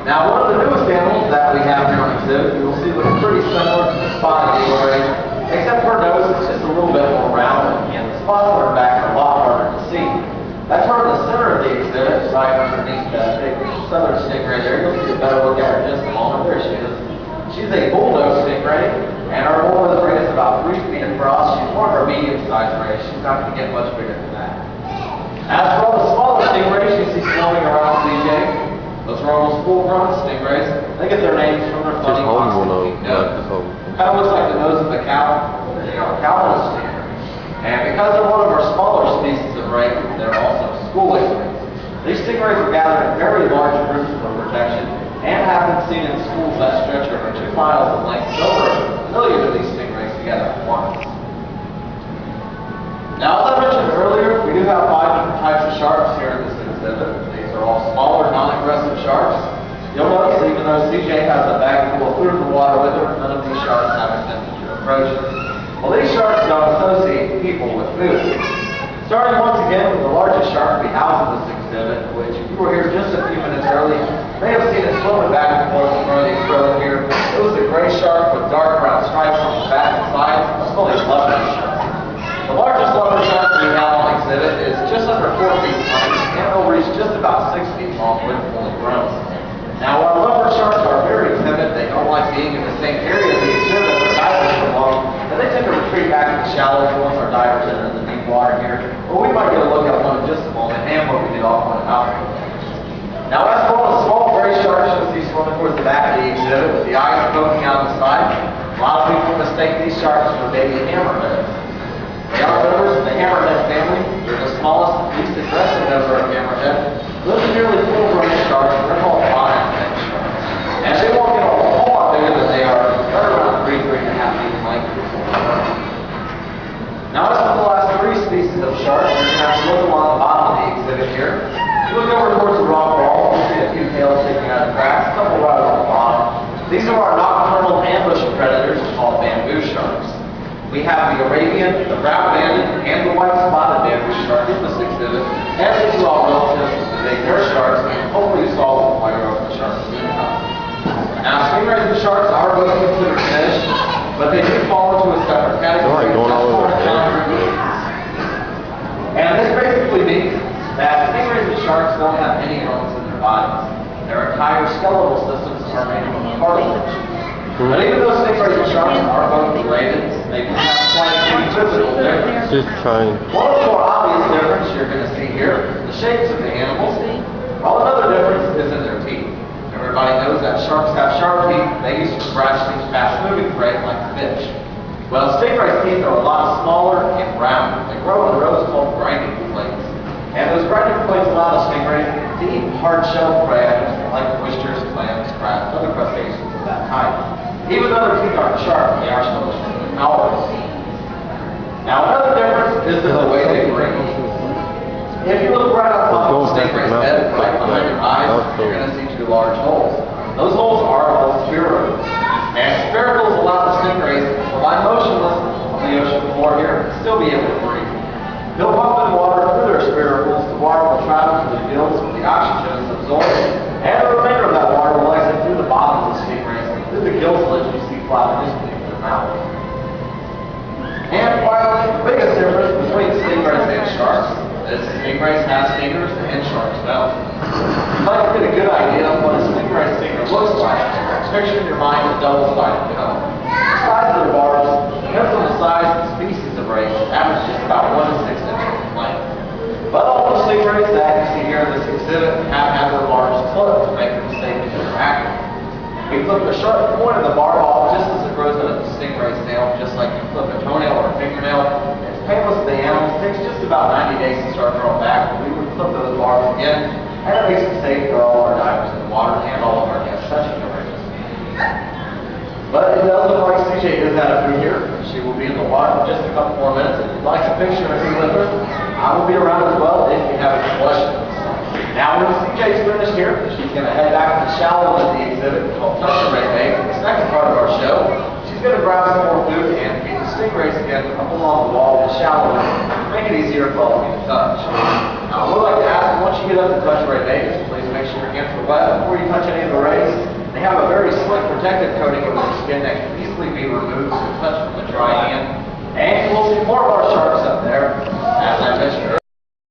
Now, one of the newest animals that we have here on exhibit, you'll see looks pretty similar to the spotted eagle ray, except for her nose is just a little bit more round, and the spots on her back are a lot harder to see. That's her in the center of the exhibit, right underneath that big southern stingray there. You'll see a better look at her in just a moment. There she is. She's a bullnose stingray, and our bullnose ray is about 3 feet across. She's more of a medium-sized ray. She's not going to get much bigger than that. As for all the smaller stingrays you see swarming around CJ, those are almost full-grown stingrays. They get their names from their funny oxygen nose. Kind of looks like the nose of a cow. They are cow-nose stingrays. And because they're one of our smaller species of ray, they're also schooling rays. These stingrays are gathered in very large groups for protection and have been seen in schools that stretch over 2 miles in length. Over a million of these stingrays together at once. Now, as I mentioned earlier, we do have 5 different types of sharks here in this exhibit. These are all smaller, non-aggressive sharks. You'll notice even though CJ has a bag full of food in the water with her, none of these sharks have attempted to approach her. Well, these sharks don't associate people with food. Starting once again with the largest shark we house in this exhibit, which if you were here just a few minutes early, you may have seen it swimming back and forth in front of these rows here. It was a gray shark with dark brown stripes on the back and sides. It's called a leopard shark. The largest leopard shark we have on exhibit is just under 4 feet long, and will reach just about 6 feet long when fully grown. Now, while leopard sharks are very timid, they don't like being in the same area of the exhibit where divers are along, and they tend to retreat back to the shallows once our divers enter the deep water here. Well, we might get a look at one in just a moment, and what we did off on out. Now, as for all the small gray sharks you'll see swimming towards the back of the exhibit with the eyes poking out the side, a lot of people mistake these sharks for baby hammerheads. They are members of the hammerhead family. They're the smallest, least aggressive member of hammerhead. Those are nearly full-grown sharks. They're called bottom-head sharks. And they won't get a whole lot bigger than they are. They're around 3 to 3.5 feet in length. Now, as for the last 3 species of sharks, you're going to have to look along the bottom of the exhibit here. If you look over towards the rock wall, you'll see a few tails sticking out of the cracks, a couple right on the bottom. These are our nocturnal ambush predators called bamboo sharks. We have the Arabian, the brown banded, and the white spotted bamboo shark in this exhibit. And these are all relatives to the big nurse sharks, and hopefully you saw the fire over the sharks soon enough. Now, stingrays and sharks are both considered fish, but they do fall into a separate category. And this basically means that stingrays and sharks don't have any bones in their bodies. Their entire skeletal systems are made of cartilage. But even though stingrays and sharks are both related, they can have slight physical differences. Just trying. One of the more obvious differences you're going to see here is the shapes of the animals. While another difference is in their teeth. Everybody knows that sharks have sharp teeth. They use to scratch things fast-moving prey like fish. Well, stingray's teeth are a lot smaller and round. They grow in rows called grinding plates. And those grinding plates allow the stingray to eat hard-shelled prey like oysters, clams, crabs, other crustaceans of that type. Even though their teeth aren't sharp, they are still extremely powerful. Now, another difference is in the way they breathe. If you look right up on the stingray's head, right behind their eyes, you're going to see 2 large holes. Those holes are called spiracles. And spiracles allow the stingrays to lie motionless on the ocean floor here and still be able to breathe. They'll pump in water through their spiracles. The water will travel to the gills where the oxygen is absorbed, and the remainder of that water will exit through the bottom of the stingrays, through the gill slits you see flapping beneath their mouth. And finally, the biggest difference between stingrays and sharks is stingrays have stingers and sharks don't. If you'd like to get a good idea of what a stingray stinger looks like, picture in your mind a double-sided cone. The sides of the barbs depends on the size and species of rays, average just about 1 to 6 inches in length. But all the stingrays that you see here in this exhibit have had their barbs clipped to make them safe to interact with. We clip the sharp point of the barb off just as it grows out of the stingray's nail, just like you clip a toenail or a fingernail. It's painless to the animal. It takes just about 90 days to start growing back. We would clip those barbs again, and it makes it safe for all our divers in the water and all of our guests touching the rays. But it does look like CJ does have a food here. She will be in the water in just a couple more minutes. If you'd like a picture of me with her, I will be around as well if you have any questions. Now, when CJ's finished here, she's going to head back to the shallow of the exhibit called Touch the Ray Bay. The second part of our show, she's going to grab some more food and feed the stingrays again up along the wall of the shallow to make it easier for all of you to touch. Now, I would like to ask, once you get up to Touch the Ray Bay, please make sure your hands are wet before you touch any of the rays. have a very slick protective coating of their skin that can easily be removed to touch from the dry hand. And we'll see more of our